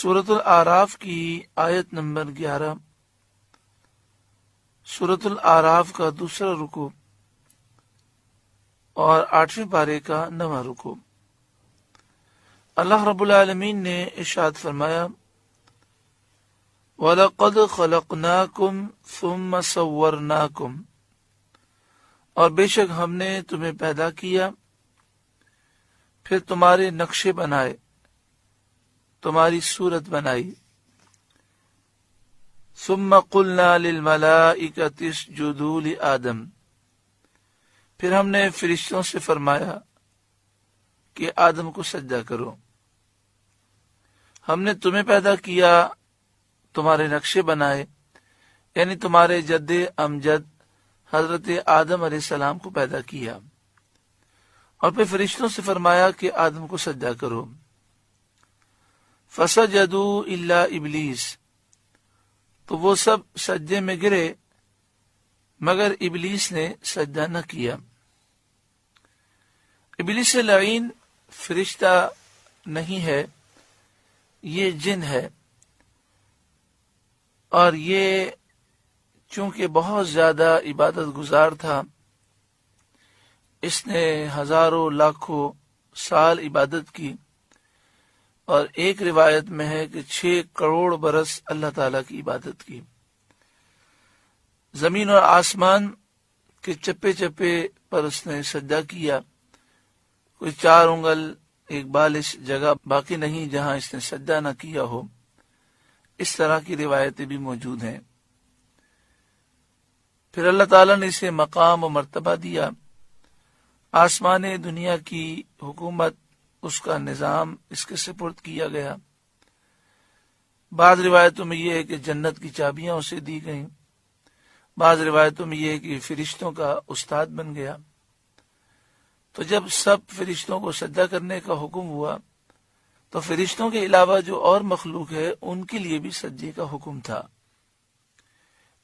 سورۃ الاعراف کی آیت نمبر 11، سورۃ الاعراف کا دوسرا رکوع اور 8ویں پارے کا 9واں رکوع۔ اللہ رب العالمین نے ارشاد فرمایا، وَلَقَدْ خَلَقْنَاكُمْ ثُمَّ صَوَّرْنَاكُمْ، اور بے شک ہم نے تمہیں پیدا کیا پھر تمہارے نقشے بنائے، تمہاری صورت بنائی۔ ثم قلنا للملائکۃ اسجدوا لآدم، پھر ہم نے فرشتوں سے فرمایا کہ آدم کو سجدہ کرو۔ ہم نے تمہیں پیدا کیا، تمہارے نقشے بنائے، یعنی تمہارے جد امجد حضرت آدم علیہ السلام کو پیدا کیا، اور پھر فرشتوں سے فرمایا کہ آدم کو سجدہ کرو۔ فسجدوا الا ابلیس، تو وہ سب سجدے میں گرے مگر ابلیس نے سجدہ نہ کیا۔ ابلیس لعین فرشتہ نہیں ہے، یہ جن ہے، اور یہ چونکہ بہت زیادہ عبادت گزار تھا، اس نے ہزاروں لاکھوں سال عبادت کی، اور ایک روایت میں ہے کہ 6 کروڑ برس اللہ تعالیٰ کی عبادت کی۔ زمین اور آسمان کے چپے چپے پر اس نے سجدہ کیا، کوئی 4 انگل 1 بالش جگہ باقی نہیں جہاں اس نے سجدہ نہ کیا ہو۔ اس طرح کی روایتیں بھی موجود ہیں۔ پھر اللہ تعالیٰ نے اسے مقام و مرتبہ دیا، آسمان دنیا کی حکومت، اس کا نظام اس کے سپرد کیا گیا۔ بعض روایتوں میں یہ ہے کہ جنت کی چابیاں اسے دی گئیں، بعض روایتوں میں یہ ہے کہ فرشتوں کا استاد بن گیا۔ تو جب سب فرشتوں کو سجدہ کرنے کا حکم ہوا تو فرشتوں کے علاوہ جو اور مخلوق ہے ان کے لیے بھی سجدے کا حکم تھا۔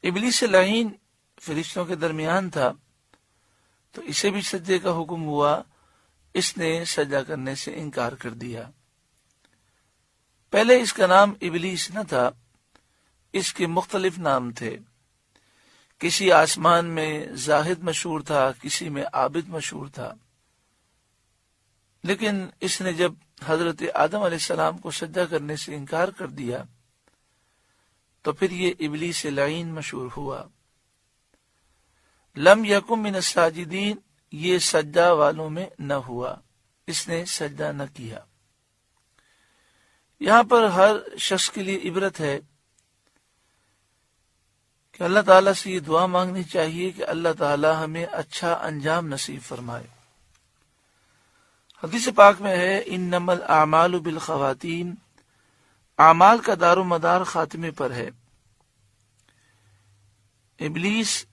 ابلیس لعین فرشتوں کے درمیان تھا، تو اسے بھی سجدے کا حکم ہوا، اس نے سجدہ کرنے سے انکار کر دیا۔ پہلے اس کا نام ابلیس نہ تھا، اس کے مختلف نام تھے۔ کسی آسمان میں زاہد مشہور تھا، کسی میں عابد مشہور تھا، لیکن اس نے جب حضرت آدم علیہ السلام کو سجدہ کرنے سے انکار کر دیا تو پھر یہ ابلیس لعین مشہور ہوا۔ لم یکن من الساجدین، یہ سجدہ والوں میں نہ ہوا، اس نے سجدہ نہ کیا۔ یہاں پر ہر شخص کے لیے عبرت ہے کہ اللہ تعالیٰ سے یہ دعا مانگنی چاہیے کہ اللہ تعالیٰ ہمیں اچھا انجام نصیب فرمائے۔ حدیث پاک میں ہے، انما الاعمال بالخواتیم، اعمال کا دار و مدار خاتمے پر ہے۔ ابلیس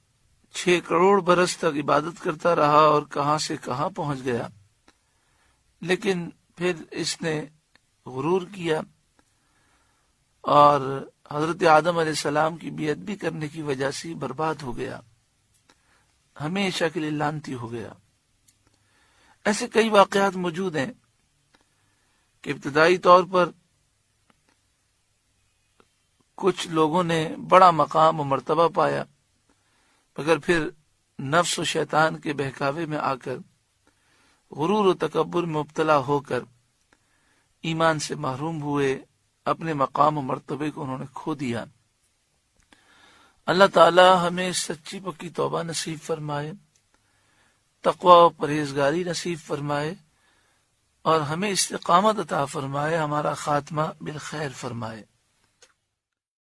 6 کروڑ برس تک عبادت کرتا رہا اور کہاں سے کہاں پہنچ گیا، لیکن پھر اس نے غرور کیا اور حضرت آدم علیہ السلام کی بیعت بھی کرنے کی وجہ سے برباد ہو گیا، ہمیشہ کے لیے لعنتی ہو گیا۔ ایسے کئی واقعات موجود ہیں کہ ابتدائی طور پر کچھ لوگوں نے بڑا مقام و مرتبہ پایا، مگر پھر نفس و شیطان کے بہکاوے میں آ کر غرور و تکبر میں مبتلا ہو کر ایمان سے محروم ہوئے، اپنے مقام و مرتبے کو انہوں نے کھو دیا۔ اللہ تعالی ہمیں سچی پکی توبہ نصیب فرمائے، تقوی و پرہیزگاری نصیب فرمائے، اور ہمیں استقامت عطا فرمائے، ہمارا خاتمہ بالخیر فرمائے۔